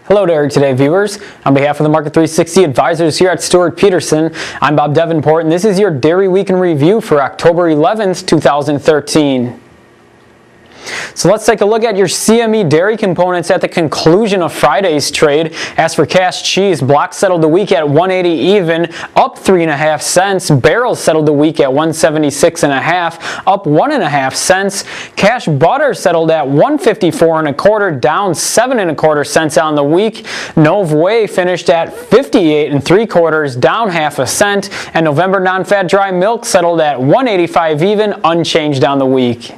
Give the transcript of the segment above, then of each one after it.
Hello Dairy Today viewers. On behalf of the Market 360 advisors here at Stewart Peterson, I'm Bob Davenport and this is your Dairy Week in Review for October 11th, 2013. So let's take a look at your CME dairy components at the conclusion of Friday's trade. As for cash cheese, blocks settled the week at 180 even, up 3.5 cents. Barrels settled the week at 176.5, up 1.5 cents. Cash butter settled at 154.25, down 7.25 cents on the week. Nove whey finished at 58.75, down half a cent. And November non-fat dry milk settled at 185 even, unchanged on the week.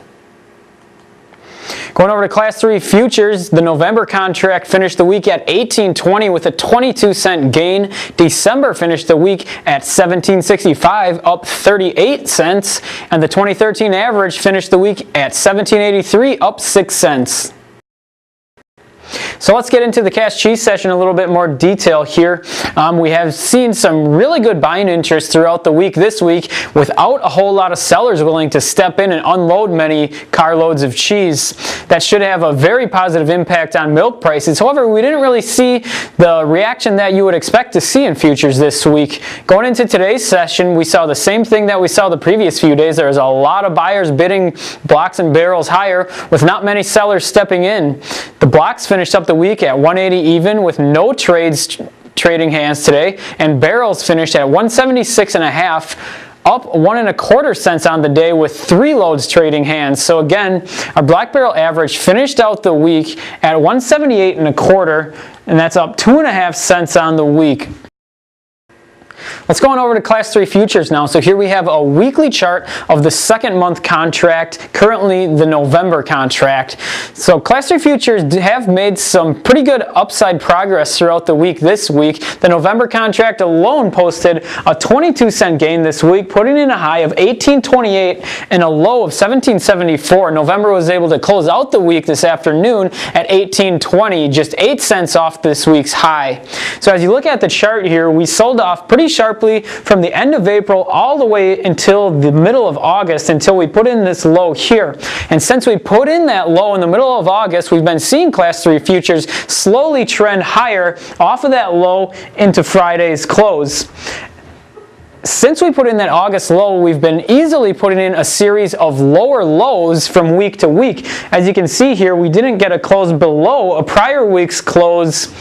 Going over to Class 3 futures, the November contract finished the week at $18.20 with a 22-cent gain. December finished the week at $17.65, up 38 cents. And the 2013 average finished the week at $17.83, up 6 cents. So let's get into the cash cheese session in a little bit more detail here. We have seen some really good buying interest throughout the week this week without a whole lot of sellers willing to step in and unload many carloads of cheese. That should have a very positive impact on milk prices. However, we didn't really see the reaction that you would expect to see in futures this week. Going into today's session, we saw the same thing that we saw the previous few days. There was a lot of buyers bidding blocks and barrels higher with not many sellers stepping in. The blocks finished up the week at 180 even with no trades trading hands today, and barrels finished at 176.5, up 1.25 cents on the day with 3 loads trading hands. So again, our black barrel average finished out the week at 178.25, and that's up 2.5 cents on the week. Let's go on over to Class 3 futures now. So here we have a weekly chart of the second month contract, currently the November contract. So Class 3 futures have made some pretty good upside progress throughout the week this week. The November contract alone posted a 22-cent gain this week, putting in a high of $18.28 and a low of $17.74. November was able to close out the week this afternoon at $18.20, just 8 cents off this week's high. So as you look at the chart here, we sold off pretty sharply from the end of April all the way until the middle of August, until we put in this low here. And since we put in that low in the middle of August, we've been seeing Class 3 futures slowly trend higher off of that low into Friday's close. Since we put in that August low, we've been easily putting in a series of lower lows from week to week. As you can see here, we didn't get a close below a prior week's close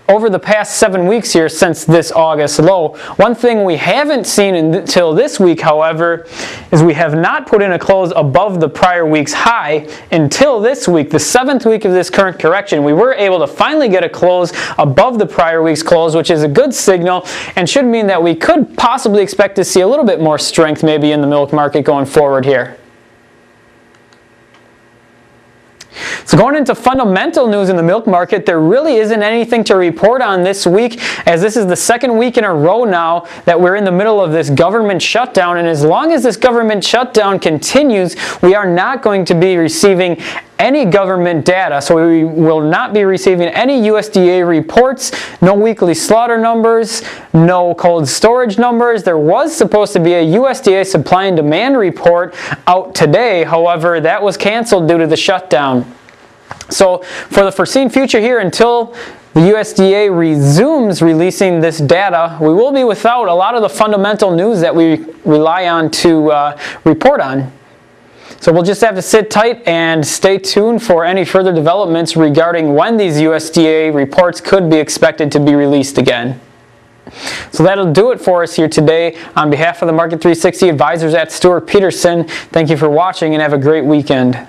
over the past 7 weeks here since this August low. One thing we haven't seen until this week, however, is we have not put in a close above the prior week's high until this week, the 7th week of this current correction. We were able to finally get a close above the prior week's close, which is a good signal and should mean that we could possibly expect to see a little bit more strength maybe in the milk market going forward here. So going into fundamental news in the milk market, there really isn't anything to report on this week, as this is the second week in a row now that we're in the middle of this government shutdown, and as long as this government shutdown continues, we are not going to be receiving any government data. So we will not be receiving any USDA reports, no weekly slaughter numbers, no cold storage numbers. There was supposed to be a USDA supply and demand report out today, however, that was canceled due to the shutdown. So for the foreseen future here, until the USDA resumes releasing this data, we will be without a lot of the fundamental news that we rely on to report on. So we'll just have to sit tight and stay tuned for any further developments regarding when these USDA reports could be expected to be released again. So that'll do it for us here today. On behalf of the Market 360 advisors at Stewart Peterson, thank you for watching and have a great weekend.